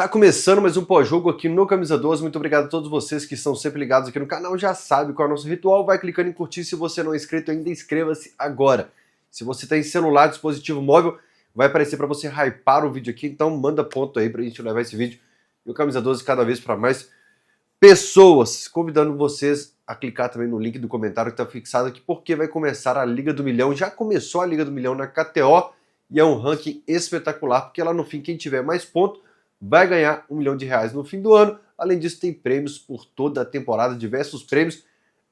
Está começando mais um pós-jogo aqui no Camisa 12. Muito obrigado a todos vocês que estão sempre ligados aqui no canal. Já sabe qual é o nosso ritual. Vai clicando em curtir. Se você não é inscrito ainda, inscreva-se agora. Se você está em celular, dispositivo móvel, vai aparecer para você hypar o vídeo aqui. Então manda ponto aí para a gente levar esse vídeo e o Camisa 12 cada vez para mais pessoas. Convidando vocês a clicar também no link do comentário que está fixado aqui, porque vai começar a Liga do Milhão. Já começou a Liga do Milhão na KTO e é um ranking espetacular, porque lá no fim quem tiver mais pontos vai ganhar R$1 milhão no fim do ano. Além disso, tem prêmios por toda a temporada, diversos prêmios,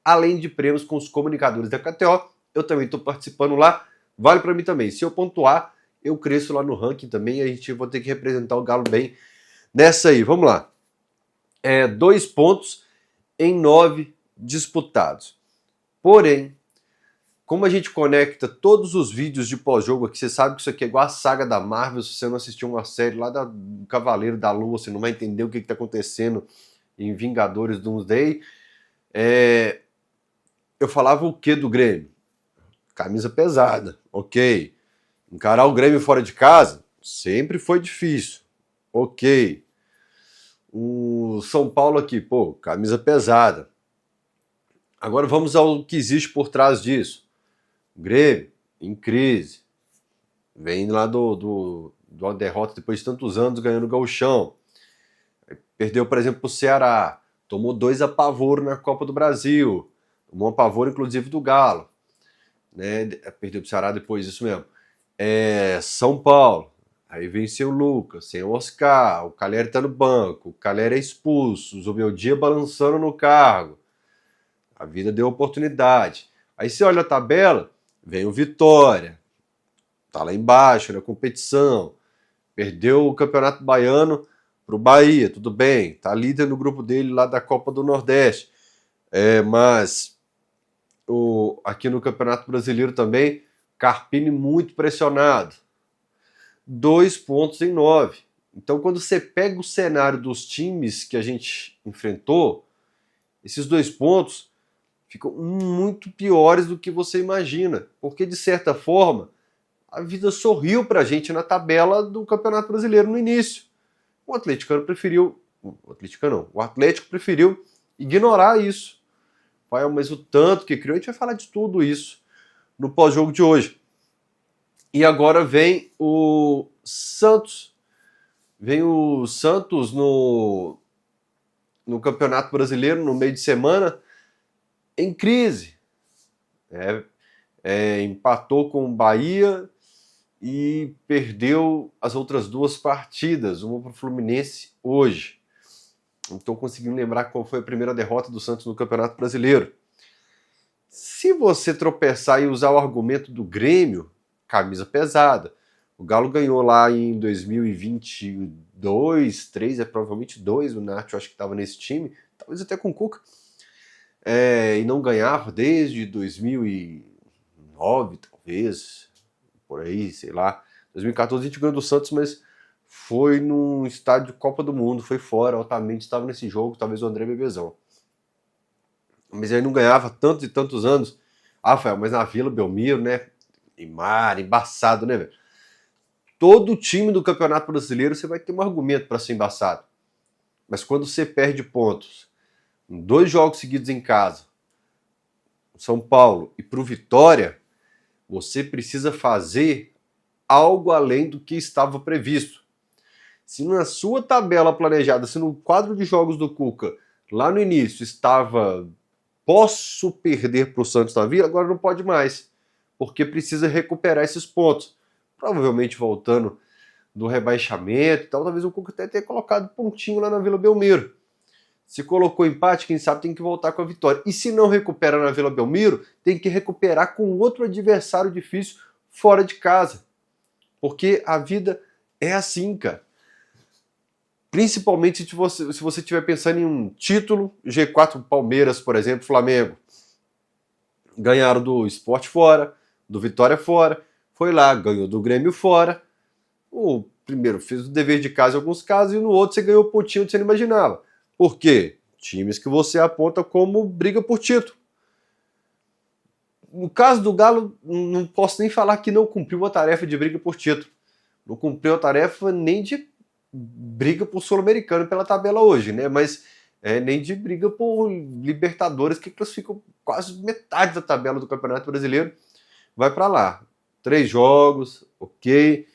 além de prêmios com os comunicadores da KTO. Eu também estou participando lá, vale para mim também. Se eu pontuar, eu cresço lá no ranking também e a gente vai ter que representar o Galo bem nessa aí. Vamos lá. 2 pontos em 9 disputados. Porém, como a gente conecta todos os vídeos de pós-jogo aqui, você sabe que isso aqui é igual a saga da Marvel. Se você não assistiu uma série lá do Cavaleiro da Lua, você não vai entender o que está acontecendo em Vingadores Doomsday. Eu falava o que do Grêmio? Camisa pesada, ok. Encarar o Grêmio fora de casa sempre foi difícil, ok. O São Paulo aqui, pô, camisa pesada. Agora vamos ao que existe por trás disso. O Grêmio, em crise, vem lá de uma derrota depois de tantos anos ganhando o Gauchão. Perdeu, por exemplo, para o Ceará. Tomou 2 apavoros na Copa do Brasil. Tomou um apavoro, inclusive, do Galo. Né? Perdeu para o Ceará depois, isso mesmo. São Paulo. Aí venceu o Lucas, sem o Oscar. O Calheri está no banco. O Calheri é expulso. O Zubeldia balançando no cargo. A vida deu oportunidade. Aí você olha a tabela, vem o Vitória, tá lá embaixo na competição, perdeu o Campeonato Baiano pro Bahia, tudo bem, tá líder no grupo dele lá da Copa do Nordeste, mas aqui no Campeonato Brasileiro também, Carpini muito pressionado, 2 pontos em 9. Então quando você pega o cenário dos times que a gente enfrentou, esses 2 pontos ficam muito piores do que você imagina, porque de certa forma a vida sorriu pra gente na tabela do Campeonato Brasileiro no início. O Atlético preferiu ignorar isso. Mas o tanto que criou, a gente vai falar de tudo isso no pós-jogo de hoje. E agora vem o Santos. Vem o Santos no Campeonato Brasileiro no meio de semana, em crise. Empatou com o Bahia e perdeu as outras 2 partidas, uma para o Fluminense hoje. Não estou conseguindo lembrar qual foi a primeira derrota do Santos no Campeonato Brasileiro. Se você tropeçar e usar o argumento do Grêmio, camisa pesada. O Galo ganhou lá em 2022, 3, provavelmente 2, o Nacho acho que estava nesse time, talvez até com o Cuca. E não ganhava desde 2009, talvez, por aí, sei lá. 2014 a gente ganhou do Santos, mas foi num estádio de Copa do Mundo, foi fora, altamente estava nesse jogo, talvez o André Bebezão. Mas aí não ganhava tantos e tantos anos. Rafael, mas na Vila Belmiro, né? Neymar, embaçado, né, velho? Todo time do Campeonato Brasileiro você vai ter um argumento para ser embaçado. Mas quando você perde pontos, 2 jogos seguidos em casa, São Paulo e pro Vitória, você precisa fazer algo além do que estava previsto. Se na sua tabela planejada, se no quadro de jogos do Cuca, lá no início estava posso perder para o Santos da Vila, agora não pode mais, porque precisa recuperar esses pontos. Provavelmente voltando do rebaixamento e tal, talvez o Cuca até tenha colocado pontinho lá na Vila Belmiro. Se colocou empate, quem sabe tem que voltar com a vitória. E se não recupera na Vila Belmiro, tem que recuperar com outro adversário difícil fora de casa. Porque a vida é assim, cara. Principalmente se você estiver pensando em um título, G4 Palmeiras, por exemplo, Flamengo. Ganharam do Sport fora, do Vitória fora, foi lá, ganhou do Grêmio fora. O primeiro fez o dever de casa em alguns casos, e no outro você ganhou o pontinho que você não imaginava. Por quê? Times que você aponta como briga por título. No caso do Galo, não posso nem falar que não cumpriu a tarefa de briga por título. Não cumpriu a tarefa nem de briga por Sul-Americano pela tabela hoje, né? Mas nem de briga por Libertadores, que classificam quase metade da tabela do Campeonato Brasileiro, vai para lá. 3 jogos, ok.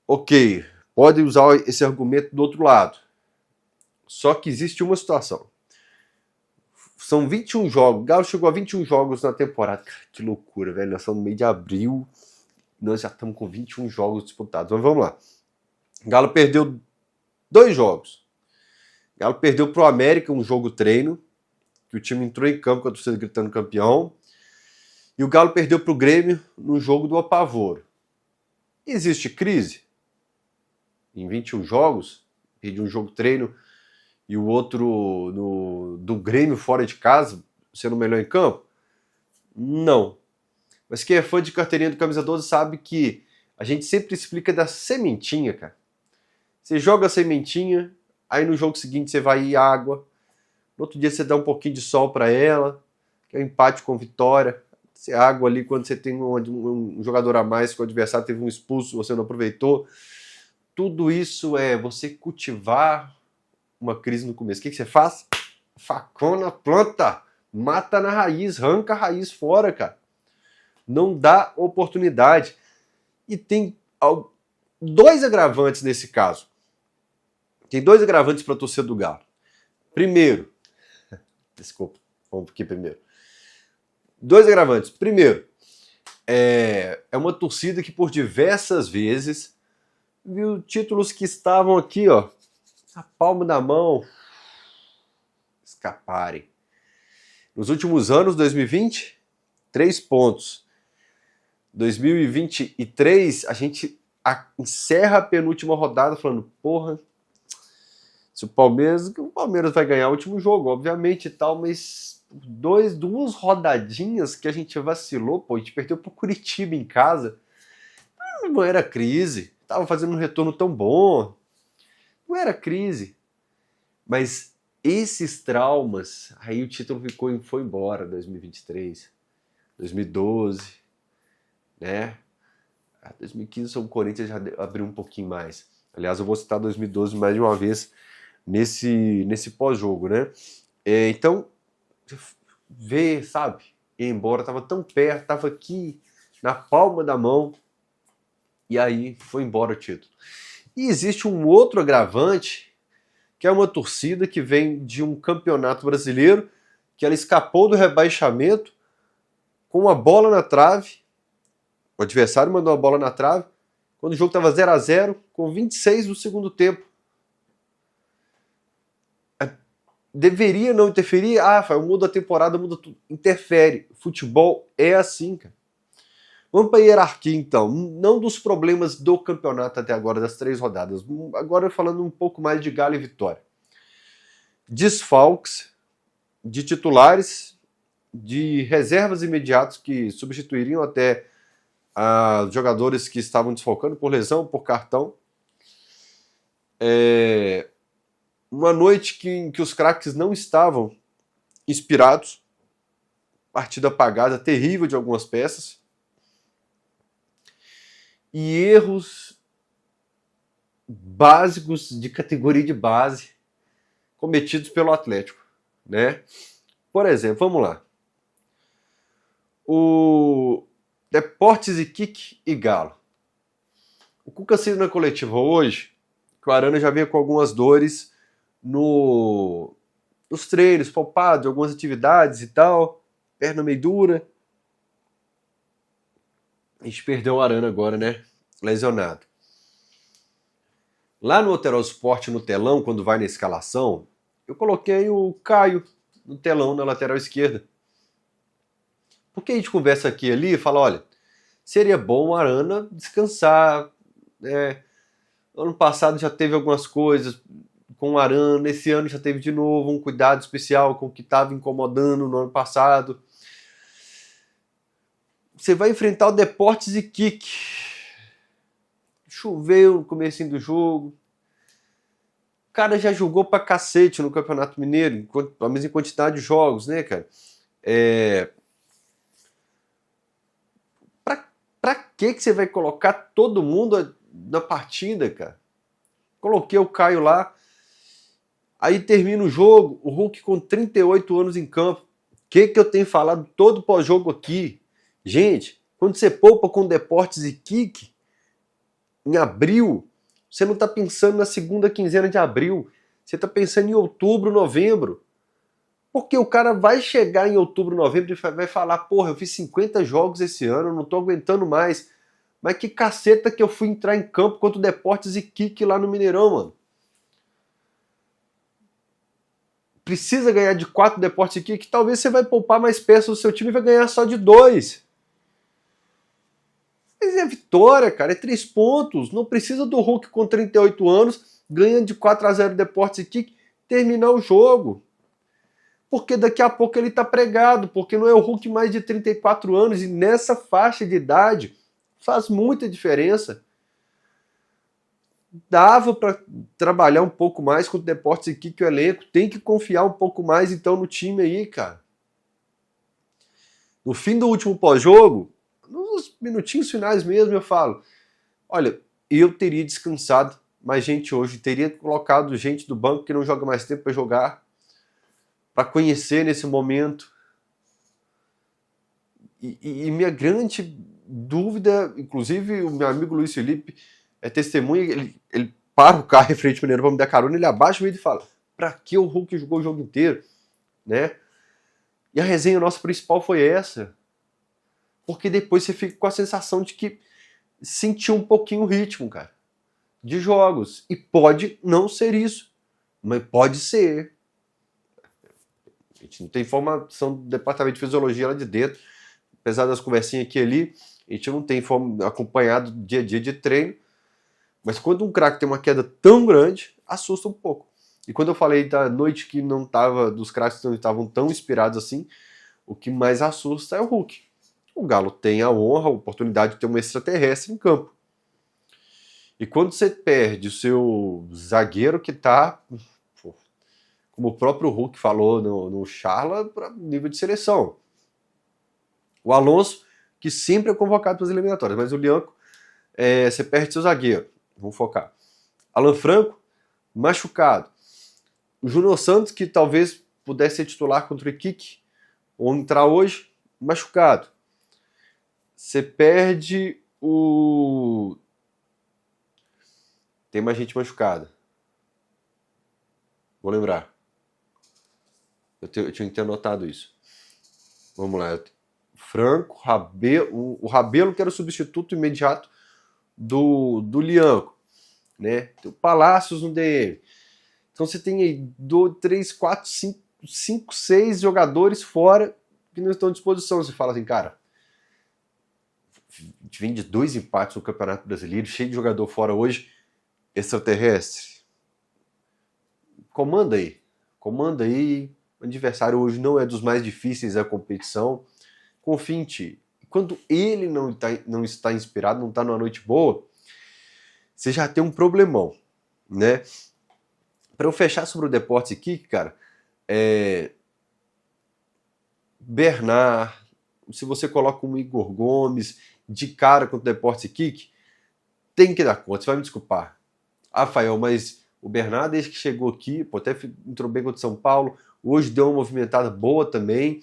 Ok, pode usar esse argumento do outro lado. Só que existe uma situação. São 21 jogos. O Galo chegou a 21 jogos na temporada. Cara, que loucura, velho. Nós estamos no meio de abril. Nós já estamos com 21 jogos disputados. Mas vamos lá. O Galo perdeu 2 jogos. O Galo perdeu para o América um jogo treino, que o time entrou em campo com a torcida gritando campeão. E o Galo perdeu para o Grêmio no jogo do apavoro. Existe crise? Em 21 jogos, perde um jogo treino e o outro do Grêmio fora de casa, sendo o melhor em campo? Não. Mas quem é fã de carteirinha do Camisa 12 sabe que a gente sempre explica da sementinha, cara. Você joga a sementinha, aí no jogo seguinte você vai ir água, no outro dia você dá um pouquinho de sol para ela, que é um empate com vitória. Você água ali quando você tem um jogador a mais, que o adversário teve um expulso, você não aproveitou. Tudo isso é você cultivar uma crise no começo. O que você faz? Facão na planta, mata na raiz, arranca a raiz fora, cara. Não dá oportunidade. E tem 2 agravantes nesse caso. Tem 2 agravantes para a torcida do Galo. Primeiro, desculpa, vamos aqui primeiro. 2 agravantes. Primeiro, é uma torcida que por diversas vezes viu títulos que estavam aqui, ó, na palma da mão, escaparem. Nos últimos anos, 2020, 3 pontos. 2023, a gente encerra a penúltima rodada falando, porra, se o Palmeiras vai ganhar o último jogo, obviamente e tal, mas 2 rodadinhas que a gente vacilou, pô, a gente perdeu pro Curitiba em casa. Não era crise, tava fazendo um retorno tão bom, não era crise. Mas esses traumas, aí o título foi embora, 2023, 2012, né? 2015 o Corinthians já abriu um pouquinho mais. Aliás, eu vou citar 2012 mais de uma vez nesse pós-jogo, né? Então, ver, sabe? Ir embora, tava tão perto, tava aqui na palma da mão, e aí foi embora o título. E existe um outro agravante, que é uma torcida que vem de um campeonato brasileiro, que ela escapou do rebaixamento com uma bola na trave. O adversário mandou a bola na trave, quando o jogo estava 0-0, com 26 do segundo tempo. Deveria não interferir? Rafael, muda a temporada, muda tudo. Interfere. Futebol é assim, cara. Vamos para a hierarquia, então. Não dos problemas do campeonato até agora, das 3 rodadas. Agora falando um pouco mais de Galo e Vitória. Desfalques de titulares, de reservas imediatos que substituiriam até jogadores que estavam desfalcando por lesão, por cartão. Uma noite que os craques não estavam inspirados. Partida apagada, terrível de algumas peças. E erros básicos de categoria de base cometidos pelo Atlético, né? Por exemplo, vamos lá. O Deportes Iquique e Galo. O Cuca saiu na coletiva hoje, que o Arana já vinha com algumas dores nos treinos, poupado, algumas atividades e tal, perna meio dura. A gente perdeu o Arana agora, né? Lesionado. Lá no Alterosa Sport, no telão, quando vai na escalação, eu coloquei o Caio no telão, na lateral esquerda. Porque a gente conversa aqui e ali e fala, olha, seria bom o Arana descansar, né? Ano passado já teve algumas coisas com o Arana, esse ano já teve de novo um cuidado especial com o que estava incomodando no ano passado. Você vai enfrentar o Deportes Iquique. Choveu no comecinho do jogo. O cara já jogou pra cacete no Campeonato Mineiro, a mesma quantidade de jogos, né, cara? Pra que você vai colocar todo mundo na partida, cara? Coloquei o Caio lá. Aí termina o jogo, o Hulk com 38 anos em campo. O que eu tenho falado todo pós-jogo aqui? Gente, quando você poupa com Deportes e Kick, em abril, você não está pensando na segunda quinzena de abril. Você está pensando em outubro, novembro. Porque o cara vai chegar em outubro, novembro e vai falar, porra, eu fiz 50 jogos esse ano, eu não tô aguentando mais. Mas que caceta que eu fui entrar em campo contra o Deportes e Kick lá no Mineirão, mano. Precisa ganhar de 4 Deportes e Kick, talvez você vai poupar mais peças do seu time e vai ganhar só de 2. Mas é vitória, cara, é 3 pontos. Não precisa do Hulk com 38 anos, ganhando de 4-0 Deportes e Kick, terminar o jogo. Porque daqui a pouco ele tá pregado, porque não é o Hulk mais de 34 anos, e nessa faixa de idade faz muita diferença. Dava para trabalhar um pouco mais com o Deportes e Kick, o elenco tem que confiar um pouco mais então no time aí, cara. No fim do último pós-jogo, nos minutinhos finais mesmo, eu falo, olha, eu teria descansado mais gente hoje, teria colocado gente do banco que não joga mais tempo para jogar, para conhecer nesse momento. E minha grande dúvida, inclusive o meu amigo Luiz Felipe é testemunha, ele para o carro em frente ao Mineiro para me dar carona, ele abaixa o vídeo e fala, pra que o Hulk jogou o jogo inteiro? Né? E a resenha nossa principal foi essa. Porque depois você fica com a sensação de que sentiu um pouquinho o ritmo, cara, de jogos. E pode não ser isso, mas pode ser. A gente não tem informação do departamento de fisiologia lá de dentro, apesar das conversinhas aqui e ali, a gente não tem acompanhado dia a dia de treino, mas quando um craque tem uma queda tão grande, assusta um pouco. E quando eu falei da noite que não tava, dos craques que não estavam tão inspirados assim, o que mais assusta é o Hulk. O Galo tem a honra, a oportunidade de ter um extraterrestre em campo. E quando você perde o seu zagueiro que tá, como o próprio Hulk falou no Charla, para nível de seleção. O Alonso, que sempre é convocado para as eliminatórias, mas o Lianco, você perde seu zagueiro. Vamos focar. Alan Franco, machucado. O Júnior Santos, que talvez pudesse ser titular contra o Iquique, ou entrar hoje, machucado. Você perde o... Tem mais gente machucada. Vou lembrar. Eu tinha que ter anotado isso. Vamos lá. Franco, Rabelo, o Rabelo que era o substituto imediato do Lianco, né? Tem o Palácios no DM. Então você tem aí 2, 3, 4, 5, 6 jogadores fora que não estão à disposição. Você fala assim, cara, a gente vem de 2 empates no Campeonato Brasileiro, cheio de jogador fora hoje, extraterrestre. Comanda aí. O adversário hoje não é dos mais difíceis da competição. Confia em ti. Quando ele não está inspirado, não está numa noite boa, você já tem um problemão, né? Para eu fechar sobre o Deportes e Kick, cara, Bernard, se você coloca um Igor Gomes de cara contra o Deportes e Kick, tem que dar conta, você vai me desculpar. Rafael, mas o Bernard, desde que chegou aqui, até entrou bem contra o São Paulo, hoje deu uma movimentada boa também.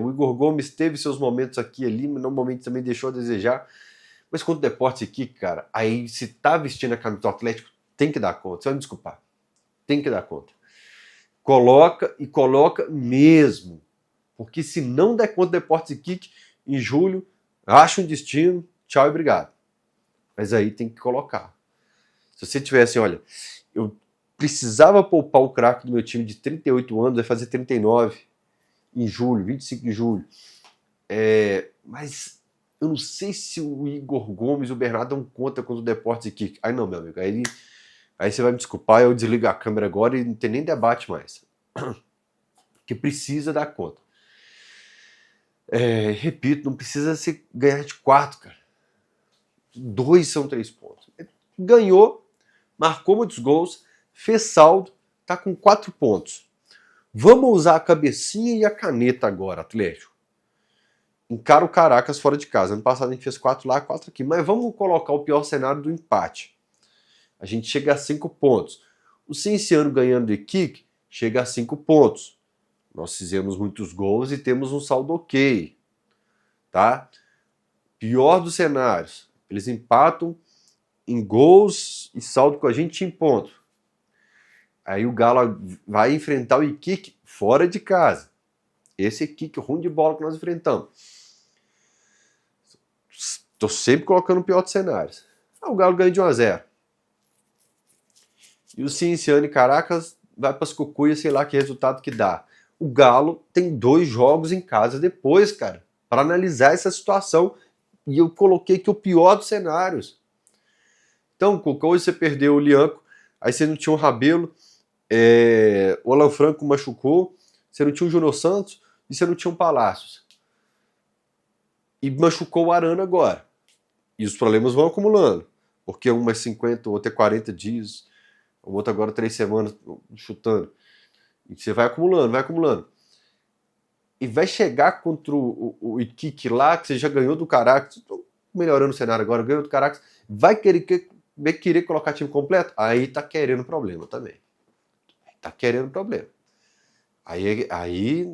O Igor Gomes teve seus momentos aqui e ali, mas normalmente também deixou a desejar. Mas contra o Deportes e Kick, cara, aí se tá vestindo a camisa do Atlético, tem que dar conta, você vai me desculpar. Tem que dar conta. Coloca e coloca mesmo. Porque se não der conta do Deportes e Kick, em julho, acha um destino, tchau e obrigado. Mas aí tem que colocar. Se você tivesse, olha, eu precisava poupar o craque do meu time de 38 anos, vai fazer 39 em julho, 25 de julho. Mas eu não sei se o Igor Gomes e o Bernardo dão conta contra o Deportes e Kick. Aí não, meu amigo, aí você vai me desculpar, eu desligo a câmera agora e não tem nem debate mais. Porque precisa dar conta. Repito, não precisa se ganhar de 4, cara. 2 são 3 pontos. Ganhou, marcou muitos gols, fez saldo, tá com 4 pontos. Vamos usar a cabecinha e a caneta agora, Atlético. Encara o Caracas fora de casa. Ano passado a gente fez 4 lá, 4 aqui. Mas vamos colocar o pior cenário do empate. a gente chega a 5 pontos. O Cienciano ganhando de kick chega a 5 pontos. Nós fizemos muitos gols e temos um saldo ok. Tá? Pior dos cenários, eles empatam em gols e saldo com a gente em ponto. Aí o Galo vai enfrentar o Iquique fora de casa. Esse Iquique ruim de bola que nós enfrentamos. Estou sempre colocando o pior dos cenários. O Galo ganha de 1-0. E o Cienciano e Caracas vai para as cucuias, sei lá que resultado que dá. O Galo tem 2 jogos em casa depois, cara, para analisar essa situação. E eu coloquei aqui o pior dos cenários. Então, Cuca, hoje você perdeu o Lianco, aí você não tinha o Rabelo, o Alan Franco machucou, você não tinha o Júnior Santos e você não tinha o Palácios. E machucou o Arana agora. E os problemas vão acumulando. Porque um é 50, o outro é 40 dias, o outro agora 3 semanas chutando. E você vai acumulando, vai acumulando. E vai chegar contra o Iquique lá, que você já ganhou do Caracas, estou melhorando o cenário agora, ganhou do Caracas, vai querer colocar time completo? Aí tá querendo problema também. Tá querendo problema. Aí,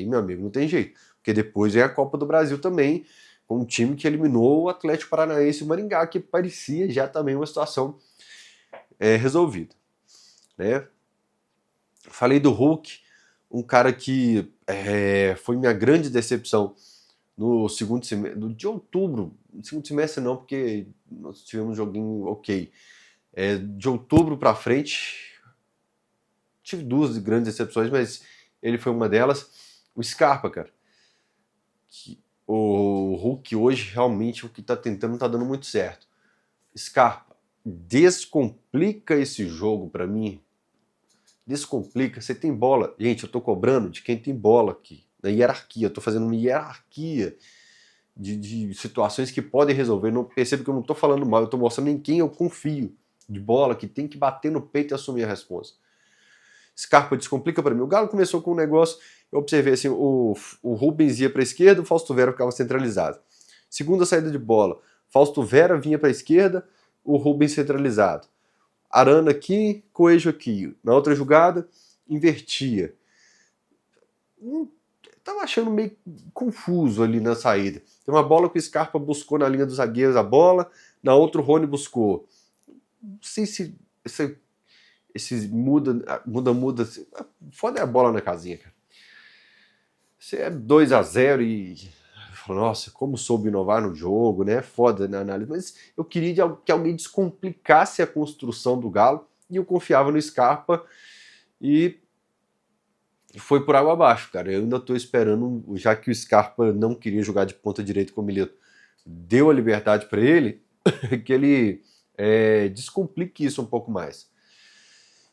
meu amigo, não tem jeito. Porque depois vem a Copa do Brasil também, com um time que eliminou o Atlético Paranaense e o Maringá, que parecia já também uma situação resolvida. Né? Falei do Hulk, um cara que foi minha grande decepção no segundo semestre, de outubro, no segundo semestre não, porque nós tivemos um joguinho ok. De outubro pra frente, tive 2 grandes decepções, mas ele foi uma delas. O Scarpa, cara. O Hulk hoje, realmente, o que tá tentando não tá dando muito certo. Scarpa, descomplica esse jogo pra mim. Descomplica, você tem bola. Gente, eu tô cobrando de quem tem bola aqui. Na hierarquia, eu tô fazendo uma hierarquia de situações que podem resolver. Não percebo que eu não tô falando mal, eu tô mostrando em quem eu confio de bola, que tem que bater no peito e assumir a resposta. Scarpa descomplica para mim. O Galo começou com um negócio, eu observei assim, o Rubens ia para a esquerda, o Fausto Vera ficava centralizado. Segunda saída de bola, Fausto Vera vinha para a esquerda, o Rubens centralizado. Arana aqui, Coelho aqui. Na outra jogada, invertia. Tava achando meio confuso ali na saída. Tem uma bola que o Scarpa buscou na linha dos zagueiros a bola, na outra o Rony buscou. Não sei se esse muda. Foda é a bola na casinha, cara. Você é 2-0 e. Nossa, como soube inovar no jogo, né? Foda na análise. Mas eu queria que alguém descomplicasse a construção do Galo e eu confiava no Scarpa e foi por água abaixo, cara. Eu ainda tô esperando, já que o Scarpa não queria jogar de ponta direita com o Milito, deu a liberdade para ele, que ele descomplique isso um pouco mais.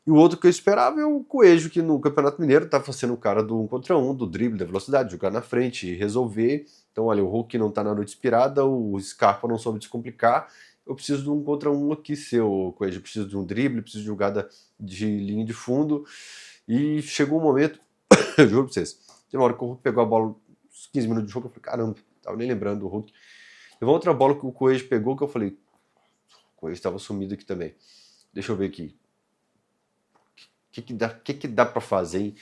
E o outro que eu esperava é o Coelho, que no Campeonato Mineiro estava sendo o cara do 1 contra 1, do drible, da velocidade, jogar na frente e resolver. Então, olha, o Hulk não tá na noite inspirada, o Scarpa não soube descomplicar. Eu preciso de um contra um aqui seu, Coelho. Eu preciso de um drible, preciso de jogada de linha de fundo. E chegou um momento, eu juro pra vocês, tem uma hora que o Hulk pegou a bola, uns 15 minutos de jogo, eu falei, caramba, tava nem lembrando do Hulk. Teve outra bola que o Coelho pegou que eu falei, o Coelho estava sumido aqui também. Deixa eu ver aqui. O que dá para fazer em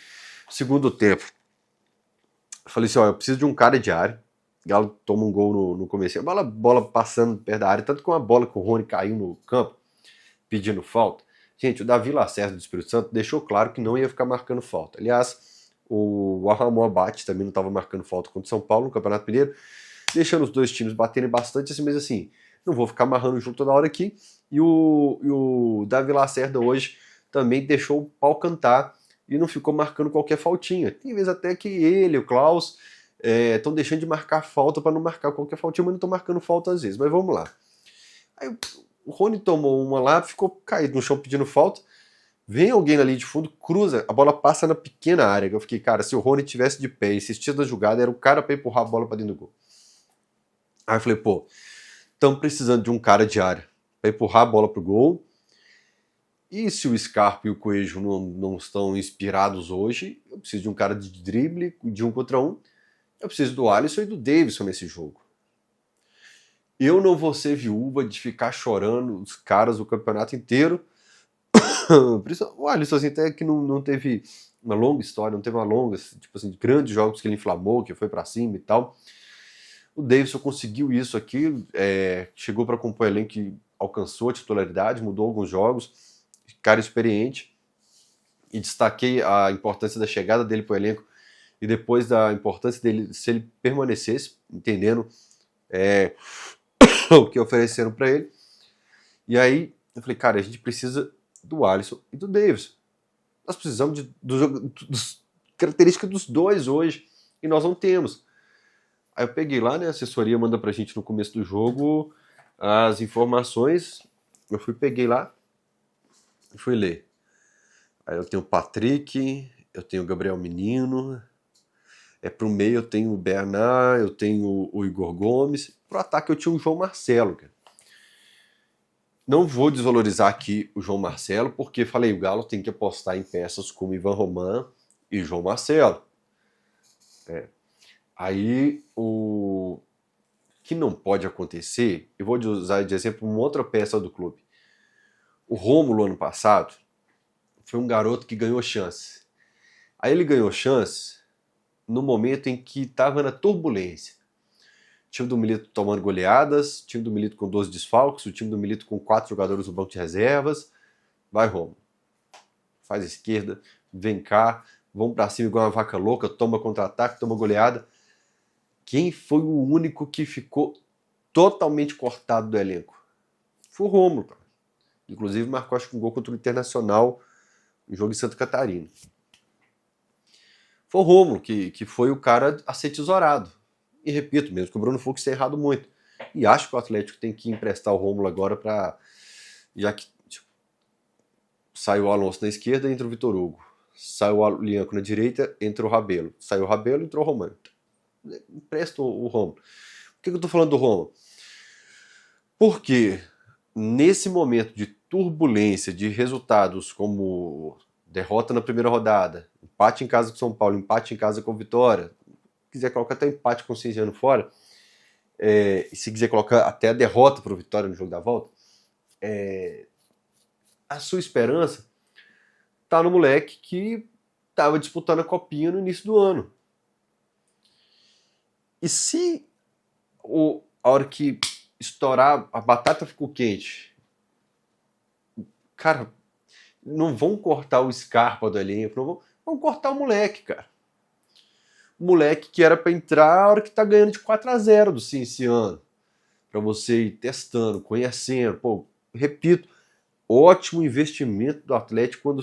segundo tempo? Eu falei assim, ó, eu preciso de um cara de área. O Galo toma um gol no começo. A bola passando perto da área, tanto que uma bola que o Rony caiu no campo, pedindo falta. Gente, o Davi Lacerda do Espírito Santo deixou claro que não ia ficar marcando falta. Aliás, o Ramon Abate também não estava marcando falta contra o São Paulo no Campeonato Mineiro, deixando os dois times baterem bastante, assim, mas assim, não vou ficar amarrando o jogo toda hora aqui. E o Davi Lacerda hoje também deixou o pau cantar e não ficou marcando qualquer faltinha. Tem vezes até que ele, o Klaus, estão deixando de marcar falta para não marcar qualquer faltinha, mas não estão marcando falta às vezes. Mas vamos lá. Aí o Rony tomou uma lá, ficou caído no chão pedindo falta. Vem alguém ali de fundo, cruza, a bola passa na pequena área. Eu fiquei, cara, se o Rony tivesse de pé e insistisse na jogada, era o cara para empurrar a bola para dentro do gol. Aí eu falei, pô, estão precisando de um cara de área para empurrar a bola pro gol. E se o Scarpa e o Coelho não estão inspirados hoje, eu preciso de um cara de drible, de 1 contra 1. Eu preciso do Alisson e do Davidson nesse jogo. Eu não vou ser viúva de ficar chorando os caras o campeonato inteiro. O Alisson assim, até que não teve uma longa história, não teve uma longa, tipo assim, grandes jogos que ele inflamou, que foi pra cima e tal. O Davidson conseguiu isso aqui, chegou para compor o elenco e alcançou a titularidade, mudou alguns jogos, cara experiente, e destaquei a importância da chegada dele para o elenco e depois da importância dele, se ele permanecesse, entendendo o que ofereceram para ele. E aí eu falei, cara, a gente precisa do Alisson e do Davidson. Nós precisamos das características dos dois hoje e nós não temos. Aí eu peguei lá, né, a assessoria manda pra gente no começo do jogo as informações, eu peguei lá e fui ler. Aí eu tenho o Patrick, eu tenho o Gabriel Menino, pro meio eu tenho o Bernard, eu tenho o Igor Gomes, pro ataque eu tinha o João Marcelo, cara. Não vou desvalorizar aqui o João Marcelo, porque falei, o Galo tem que apostar em peças como Ivan Roman e João Marcelo. Aí, o que não pode acontecer, eu vou usar de exemplo uma outra peça do clube. O Rômulo, ano passado, foi um garoto que ganhou chance. Aí ele ganhou chance no momento em que estava na turbulência. O time do Milito tomando goleadas, o time do Milito com 12 desfalques, o time do Milito com 4 jogadores no banco de reservas. Vai, Rômulo. Faz a esquerda, vem cá, vamos pra cima igual uma vaca louca, toma contra-ataque, toma goleada. Quem foi o único que ficou totalmente cortado do elenco? Foi o Rômulo, cara. Inclusive marcou, acho que um gol contra o Internacional no jogo em Santa Catarina. Foi o Rômulo que foi o cara a ser tesourado. E repito, mesmo que o Bruno Fux tenha errado muito. E acho que o Atlético tem que emprestar o Rômulo agora para, já que saiu o Alonso na esquerda, entra o Vitor Hugo. Saiu o Lianco na direita, entra o Rabelo. Saiu o Rabelo, entrou o Romano. Empresta o Rômulo. Por que eu tô falando do Rômulo? Porque nesse momento de turbulência, de resultados como derrota na primeira rodada, empate em casa com São Paulo, empate em casa com Vitória, se quiser colocar até empate com o Cinciano fora, e se quiser colocar até a derrota para o Vitória no jogo da volta, a sua esperança tá no moleque que estava disputando a copinha no início do ano. E se a hora que estourar, a batata ficou quente, cara, não vão cortar o Scarpa do elenco, vão cortar o moleque, cara. O moleque que era para entrar a hora que tá ganhando de 4-0 do Cinciano. Para você ir testando, conhecendo. Pô, repito, ótimo investimento do Atlético quando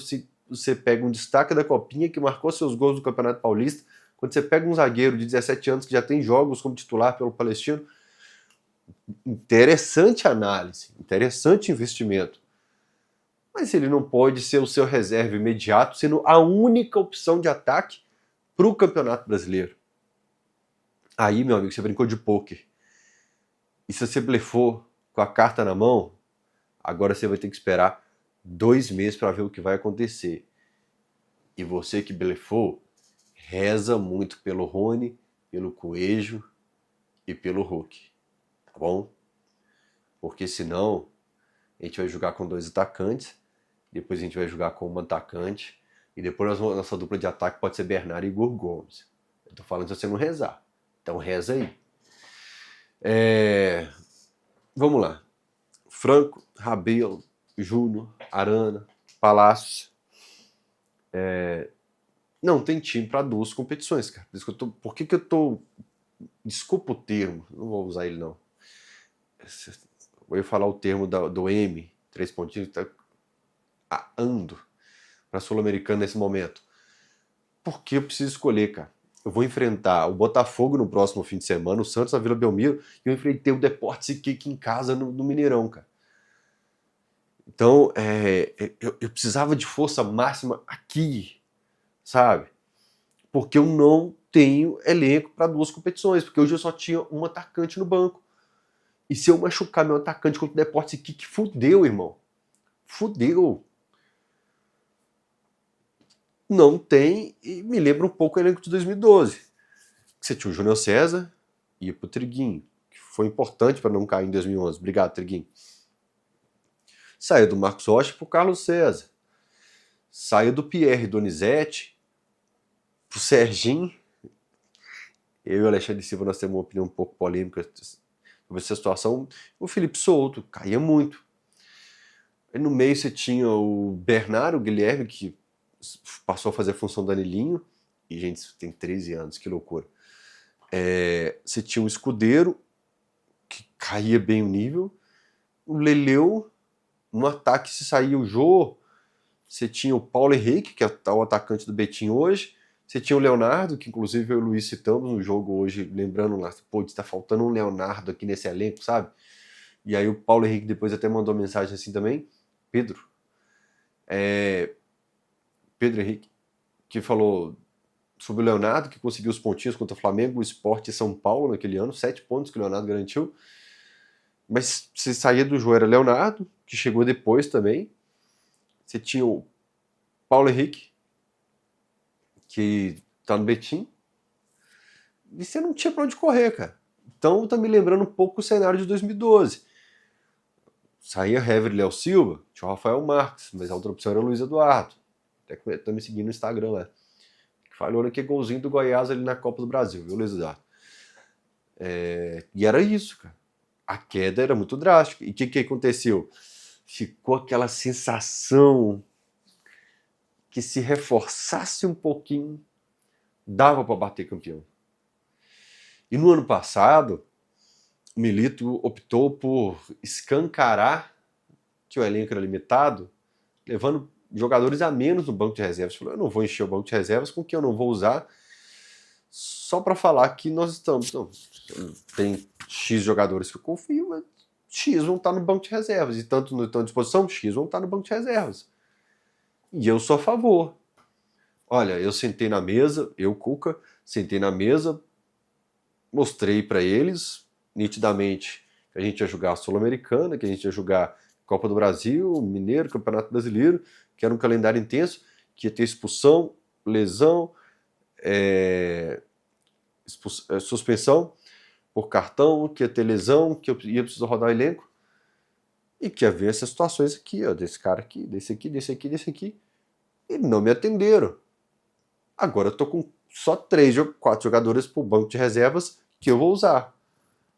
você pega um destaque da Copinha que marcou seus gols no Campeonato Paulista, quando você pega um zagueiro de 17 anos que já tem jogos como titular pelo Palestino. Interessante análise, interessante investimento. Mas ele não pode ser o seu reserva imediato, sendo a única opção de ataque para o Campeonato Brasileiro. Aí, meu amigo, você brincou de pôquer. E se você blefou com a carta na mão, agora você vai ter que esperar 2 meses para ver o que vai acontecer. E você que blefou, reza muito pelo Rony, pelo Coelho e pelo Hulk. Tá bom? Porque senão a gente vai jogar com 2 atacantes, depois a gente vai jogar com um atacante, e depois a nossa dupla de ataque pode ser Bernard e Igor Gomes. Eu tô falando se você não rezar. Então reza aí. Vamos lá. Franco, Rabelo, Júnior, Arana, Palácios. Não tem time para 2 competições, cara. Por que eu tô... Desculpa o termo, não vou usar ele não. Eu ia falar o termo do M, 3 pontinhos, tá ando para Sul-Americana nesse momento. Porque eu preciso escolher, cara. Eu vou enfrentar o Botafogo no próximo fim de semana, o Santos na Vila Belmiro, e eu enfrentei o Deportes Iquique em casa no Mineirão, cara. Então, eu precisava de força máxima aqui, sabe? Porque eu não tenho elenco para 2 competições, porque hoje eu só tinha um atacante no banco. E se eu machucar meu atacante contra o Deportes Iquique, fudeu, irmão. Fudeu. Não tem, e me lembra um pouco o elenco de 2012. Você tinha o Júnior César, ia pro Triguinho, que foi importante para não cair em 2011. Obrigado, Triguinho. Saiu do Marcos Rocha pro Carlos César. Saiu do Pierre Donizete pro Serginho. Eu e o Alexandre Silva, nós temos uma opinião um pouco polêmica sobre essa situação. O Felipe Souto caía muito. Aí no meio você tinha o Bernardo Guilherme, que passou a fazer a função do Danilinho. E, gente, isso tem 13 anos, que loucura. Você tinha o Escudeiro, que caía bem o nível. O Leleu, no ataque, se saía o Jô. Você tinha o Paulo Henrique, que é o atacante do Betim hoje. Você tinha o Leonardo, que inclusive eu e o Luiz citamos no jogo hoje, lembrando lá, pô, está faltando um Leonardo aqui nesse elenco, sabe? E aí o Paulo Henrique depois até mandou mensagem assim também. Pedro Henrique, que falou sobre o Leonardo, que conseguiu os pontinhos contra o Flamengo, o Sport e São Paulo naquele ano, 7 pontos que o Leonardo garantiu. Mas se saía do jogo era Leonardo, que chegou depois também. Você tinha o Paulo Henrique, que tá no Betim, e você não tinha pra onde correr, cara. Então tá me lembrando um pouco o cenário de 2012. Saía Hever e Léo Silva, tinha o Rafael Marques, mas a outra opção era o Luiz Eduardo. Até que tá me seguindo no Instagram lá. Que falou naquele golzinho do Goiás ali na Copa do Brasil, viu, Luiz Eduardo? E era isso, cara. A queda era muito drástica. E o que aconteceu? Ficou aquela sensação que se reforçasse um pouquinho, dava para bater campeão. E no ano passado, o Milito optou por escancarar que o elenco era limitado, levando jogadores a menos no banco de reservas. Falou, eu não vou encher o banco de reservas com que eu não vou usar, só para falar que nós estamos... Não, tem X jogadores que eu confio, mas X vão estar no banco de reservas. E tanto não estão à disposição, X vão estar no banco de reservas. E eu sou a favor. Olha, eu sentei na mesa, eu, Cuca, sentei na mesa, mostrei para eles, nitidamente, que a gente ia jogar a Sul-Americana, que a gente ia jogar Copa do Brasil, Mineiro, Campeonato Brasileiro, que era um calendário intenso, que ia ter expulsão, lesão, suspensão por cartão, que ia ter lesão, que eu ia precisar rodar o elenco, e que ia ver essas situações aqui, ó, desse cara aqui, desse aqui, desse aqui, desse aqui. E não me atenderam. Agora eu tô com só 3, 4 jogadores pro banco de reservas que eu vou usar.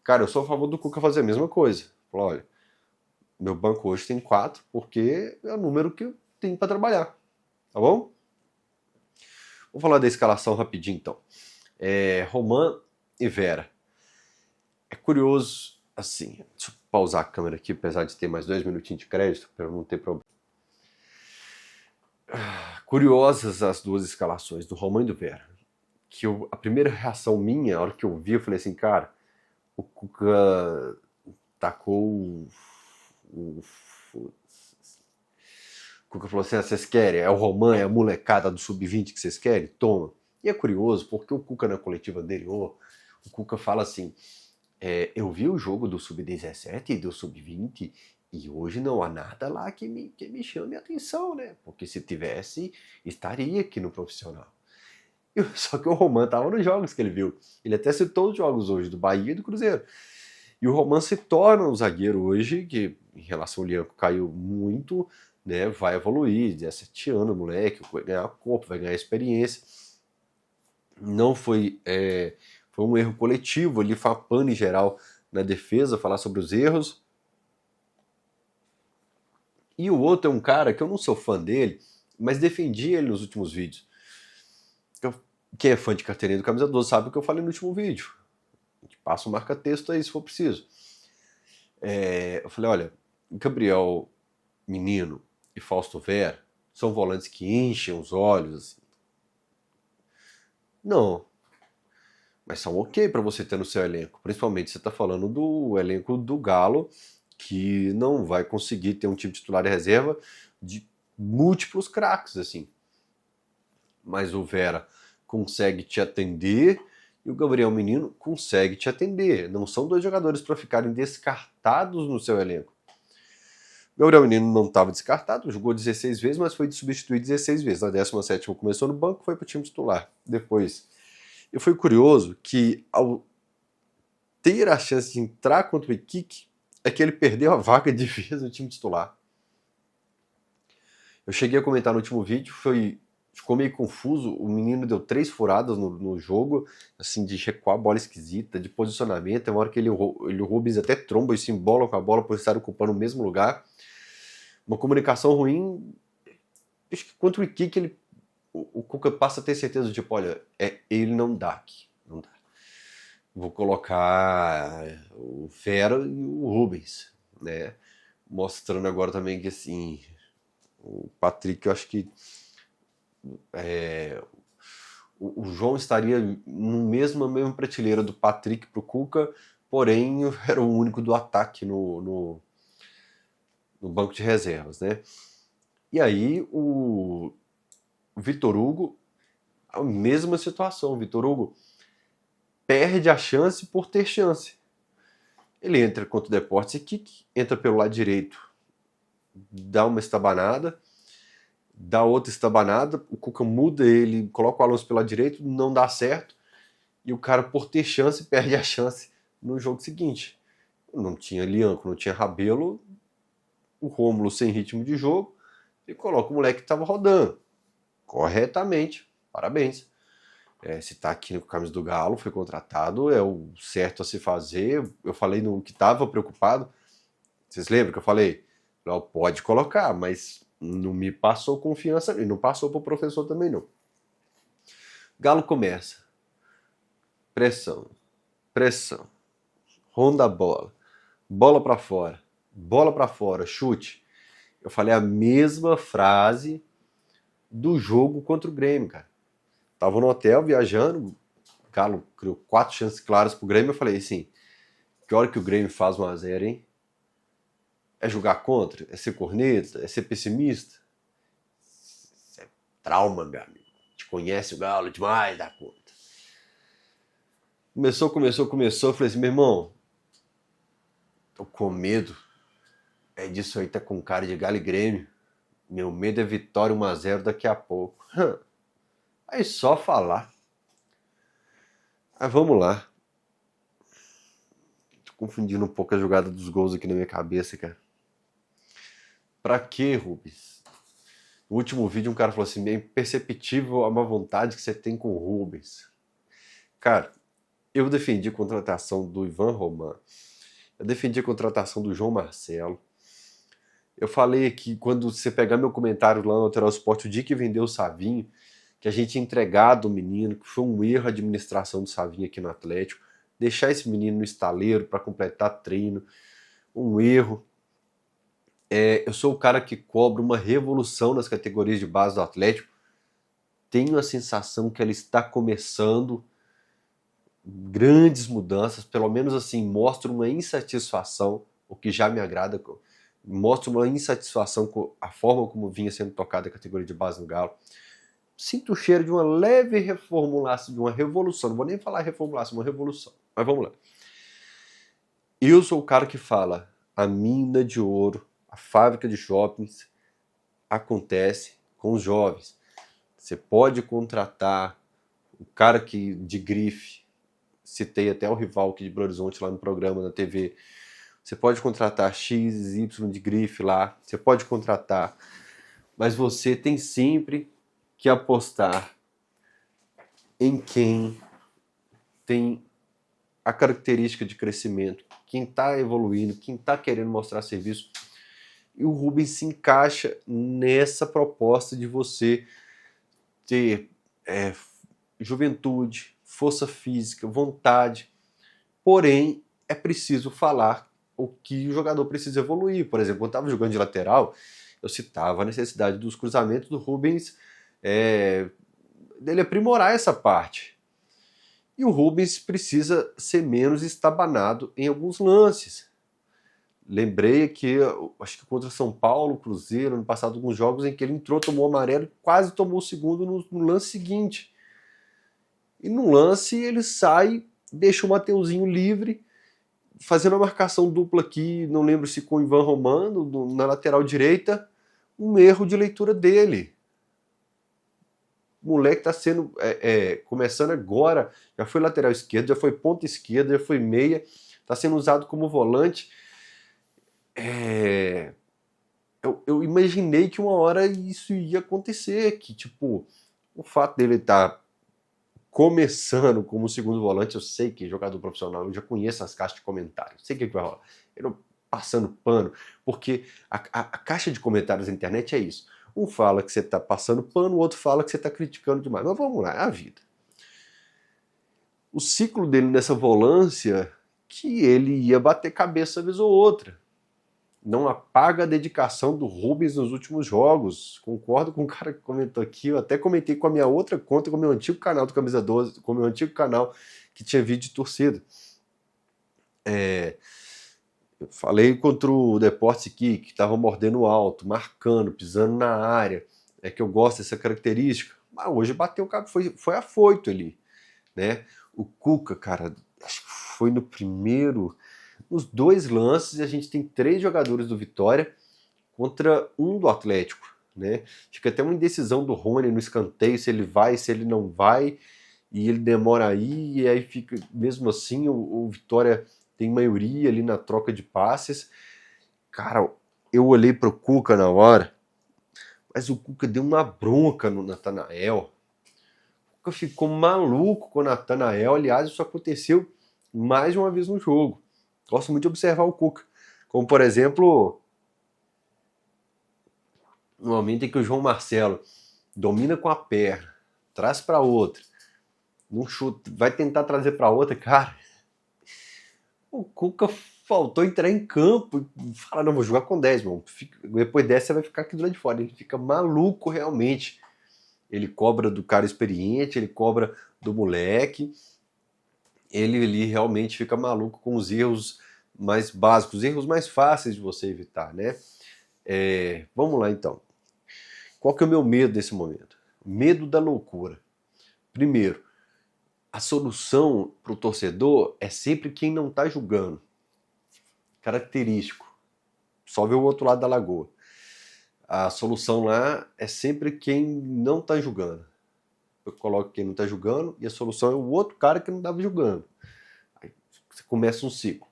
Cara, eu sou a favor do Cuca fazer a mesma coisa. Falou, olha, meu banco hoje tem 4, porque é o número que eu tenho para trabalhar. Tá bom? Vou falar da escalação rapidinho, então. Roman e Vera. É curioso, assim, deixa eu pausar a câmera aqui, apesar de ter mais 2 minutinhos de crédito, para não ter problema. Curiosas as duas escalações, do Roman e do Vera. A primeira reação minha, a hora que eu vi, eu falei assim, cara, o Cuca tacou o Cuca falou assim, vocês querem? É o Roman, é a molecada do Sub-20 que vocês querem? Toma. E é curioso, porque o Cuca na coletiva anterior, o Cuca fala assim, eu vi o jogo do Sub-17 e do Sub-20 e hoje não há nada lá que me chame a atenção, né? Porque se tivesse, estaria aqui no profissional. Só que o Roman estava nos jogos que ele viu. Ele até citou os jogos hoje do Bahia e do Cruzeiro. E o Roman se torna um zagueiro hoje, que em relação ao Lianco caiu muito, né? Vai evoluir, 17 anos, moleque, vai ganhar corpo, vai ganhar experiência. Não foi... Foi um erro coletivo ali, foi uma pane em geral na defesa, falar sobre os erros. E o outro é um cara que eu não sou fã dele, mas defendi ele nos últimos vídeos. Quem é fã de carteirinha do Camisa 12 sabe o que eu falei no último vídeo. A gente passa um marca-texto aí se for preciso. Eu falei, olha, Gabriel Menino e Fausto Vera são volantes que enchem os olhos. Assim. Não. Mas são ok para você ter no seu elenco. Principalmente você está falando do elenco do Galo, que não vai conseguir ter um time titular e reserva de múltiplos craques, assim. Mas o Vera consegue te atender e o Gabriel Menino consegue te atender. Não são 2 jogadores para ficarem descartados no seu elenco. O Gabriel Menino não estava descartado, jogou 16 vezes, mas foi substituído 16 vezes. Na 17ª começou no banco, foi para o time titular. Depois... E foi curioso que ter a chance de entrar contra o Iquique é que ele perdeu a vaga de defesa do time titular. Eu cheguei a comentar no último vídeo, ficou meio confuso, o menino deu 3 furadas no jogo, assim, de recuar a bola esquisita, de posicionamento, tem uma hora que o Rubens até tromba e se embola com a bola por estar ocupando o mesmo lugar. Uma comunicação ruim, acho que contra o Iquique o Cuca passa a ter certeza de, tipo, olha, ele não dá aqui, não dá. Vou colocar o Fera e o Rubens, né? Mostrando agora também que, assim, o Patrick, eu acho que o João estaria na mesma prateleira do Patrick pro Cuca, porém era o único do ataque no banco de reservas, né? E aí o Vitor Hugo, a mesma situação. O Vitor Hugo perde a chance por ter chance. Ele entra contra o Deportes Iquique, entra pelo lado direito, dá uma estabanada, dá outra estabanada, o Cuca muda ele, coloca o Alonso pelo lado direito, não dá certo, e o cara, por ter chance, perde a chance no jogo seguinte. Não tinha Lianco, não tinha Rabelo, o Rômulo sem ritmo de jogo, e coloca o moleque que estava rodando. Corretamente, parabéns. Se tá aqui no camisa do Galo, foi contratado, é o certo a se fazer. Eu falei no que estava preocupado, vocês lembram que eu falei? Não, pode colocar, mas não me passou confiança e não passou pro professor também não. Galo começa. Pressão. Ronda a bola. Bola para fora, chute. Eu falei a mesma frase do jogo contra o Grêmio, cara. Tava no hotel viajando, o Galo criou 4 chances claras pro Grêmio. Eu falei assim: que hora que o Grêmio faz 1-0, hein? É jogar contra? É ser corneta? É ser pessimista? Isso é trauma, meu amigo. A gente conhece o Galo demais da conta. Começou. Eu falei assim: meu irmão, tô com medo. É disso aí, tá com cara de Galo e Grêmio. Meu medo é vitória 1-0 daqui a pouco. Aí só falar. Mas vamos lá. Tô confundindo um pouco a jogada dos gols aqui na minha cabeça, cara. Pra quê, Rubens? No último vídeo um cara falou assim: é imperceptível a má vontade que você tem com o Rubens. Cara, eu defendi a contratação do Ivan Roman. Eu defendi a contratação do João Marcelo. Eu falei que quando você pegar meu comentário lá no Lateral Sport, o dia que vendeu o Savinho, que a gente tinha entregado o menino, que foi um erro a administração do Savinho aqui no Atlético, deixar esse menino no estaleiro para completar treino, um erro. Eu sou o cara que cobra uma revolução nas categorias de base do Atlético. Tenho a sensação que ela está começando grandes mudanças, pelo menos assim, mostra uma insatisfação, o que já me agrada, mostra uma insatisfação com a forma como vinha sendo tocada a categoria de base no Galo. Sinto o cheiro de uma leve reformulação, de uma revolução. Não vou nem falar reformulação, uma revolução. Mas vamos lá. Eu sou o cara que fala: a mina de ouro, a fábrica de shoppings acontece com os jovens. Você pode contratar o cara que de grife, citei até o rival aqui de Belo Horizonte lá no programa da TV. Você pode contratar X, Y de grife lá. Você pode contratar. Mas você tem sempre que apostar em quem tem a característica de crescimento, quem está evoluindo, quem está querendo mostrar serviço. E o Rubens se encaixa nessa proposta de você ter juventude, força física, vontade. Porém, é preciso falar o que o jogador precisa evoluir. Por exemplo, quando estava jogando de lateral, eu citava a necessidade dos cruzamentos do Rubens, dele aprimorar essa parte. E o Rubens precisa ser menos estabanado em alguns lances. Lembrei aqui, acho que contra São Paulo, Cruzeiro, no passado, alguns jogos em que ele entrou, tomou amarelo e quase tomou o segundo no lance seguinte. E no lance ele sai, deixa o Mateuzinho livre, fazendo a marcação dupla aqui, não lembro se com o Ivan Romano, na lateral direita, um erro de leitura dele. moleque tá sendo começando agora, já foi lateral esquerdo, já foi ponta esquerda, já foi meia, tá sendo usado como volante. Eu imaginei que uma hora isso ia acontecer, que tipo, o fato dele estar começando como segundo volante, eu sei que é jogador profissional, eu já conheço as caixas de comentários, sei o que vai rolar. Eu não passando pano, porque a caixa de comentários da internet é isso. Um fala que você está passando pano, o outro fala que você está criticando demais. Mas vamos lá, é a vida. O ciclo dele nessa volância, que ele ia bater cabeça vez ou outra. Não apaga a dedicação do Rubens nos últimos jogos. Concordo com o cara que comentou aqui. Eu até comentei com a minha outra conta, com o meu antigo canal do Camisa 12, com o meu antigo canal que tinha vídeo de torcida. Eu falei contra o Deportes aqui, que estava mordendo alto, marcando, pisando na área. É que eu gosto dessa característica. Mas hoje bateu o cabo, foi afoito ali, né? O Cuca, cara, acho que foi no primeiro... Nos 2 lances, a gente tem 3 jogadores do Vitória contra 1 do Atlético, né? Fica até uma indecisão do Rony no escanteio, se ele vai, se ele não vai, e ele demora aí, e aí fica, mesmo assim, o Vitória tem maioria ali na troca de passes. Cara, eu olhei pro Cuca na hora, mas o Cuca deu uma bronca no Natanael. O Cuca ficou maluco com o Natanael, aliás, isso aconteceu mais de uma vez no jogo. Gosto muito de observar o Cuca. Como, por exemplo, no momento em que o João Marcelo domina com a perna, traz para outra, num chute, vai tentar trazer para outra, cara, o Cuca faltou entrar em campo e falar, não, vou jogar com 10, mano. Depois dessa você vai ficar aqui do lado de fora. Ele fica maluco realmente. Ele cobra do cara experiente, ele cobra do moleque. Ele realmente fica maluco com os erros mais básicos, os erros mais fáceis de você evitar, né? Vamos lá então. Qual que é o meu medo nesse momento? Medo da loucura. Primeiro, a solução para o torcedor é sempre quem não está julgando. Característico. Só ver o outro lado da lagoa. A solução lá é sempre quem não está julgando. Eu coloco quem não está julgando e a solução é o outro cara que não estava julgando. Aí você começa um ciclo.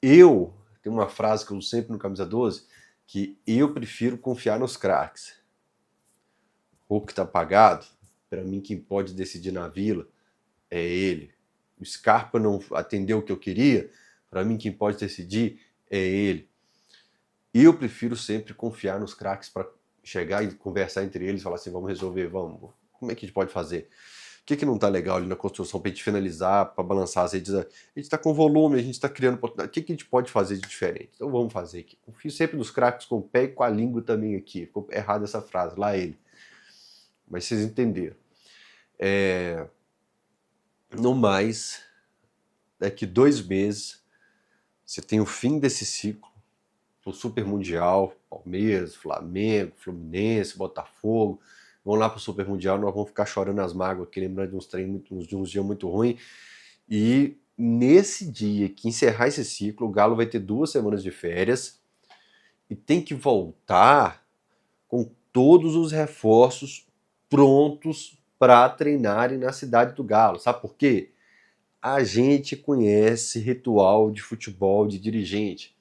Tem uma frase que eu uso sempre no Camisa 12, que eu prefiro confiar nos craques. O que está apagado, para mim quem pode decidir na Vila é ele. O Scarpa não atendeu o que eu queria, para mim quem pode decidir é ele. Eu prefiro sempre confiar nos craques para chegar e conversar entre eles, falar assim, vamos resolver, vamos. Como é que a gente pode fazer? O que não está legal ali na construção para a gente finalizar, para balançar as redes? A gente está com volume, a gente está criando oportunidade. O que a gente pode fazer de diferente? Então vamos fazer aqui. Confio sempre nos craques com o pé e com a língua também aqui. Ficou errada essa frase, lá ele. Mas vocês entenderam. No mais, daqui 2 meses, você tem o fim desse ciclo, o Super Mundial, Palmeiras, Flamengo, Fluminense, Botafogo, vão lá pro Super Mundial, nós vamos ficar chorando as mágoas aqui, lembrando de uns dias muito ruins. E nesse dia que encerrar esse ciclo, o Galo vai ter 2 semanas de férias e tem que voltar com todos os reforços prontos para treinarem na cidade do Galo. Sabe por quê? A gente conhece ritual de futebol de dirigente.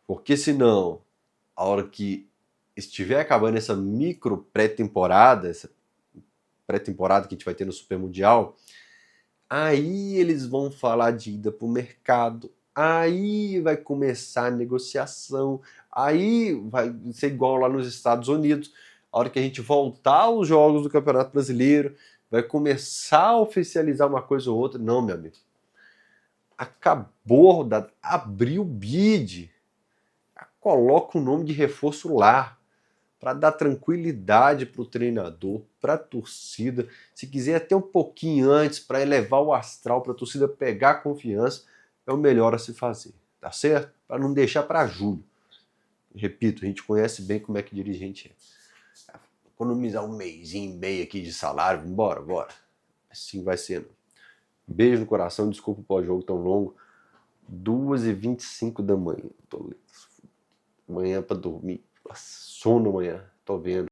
Porque senão, a hora que estiver acabando essa micro pré-temporada, essa pré-temporada que a gente vai ter no Super Mundial, aí eles vão falar de ida para o mercado, aí vai começar a negociação, aí vai ser igual lá nos Estados Unidos, a hora que a gente voltar aos jogos do Campeonato Brasileiro, vai começar a oficializar uma coisa ou outra. Não, meu amigo. Acabou a rodada, abriu o bid, coloca o nome de reforço lá, para dar tranquilidade para o treinador, para a torcida. Se quiser até um pouquinho antes, para elevar o astral, para a torcida pegar a confiança, é o melhor a se fazer, tá certo? Para não deixar para julho. Repito, a gente conhece bem como é que dirigente é. Economizar um mêsinho e meio aqui de salário, bora. Assim vai sendo. Beijo no coração, desculpa o pós-jogo tão longo. 2h25 da manhã. Amanhã para dormir. Sono amanhã, tô vendo.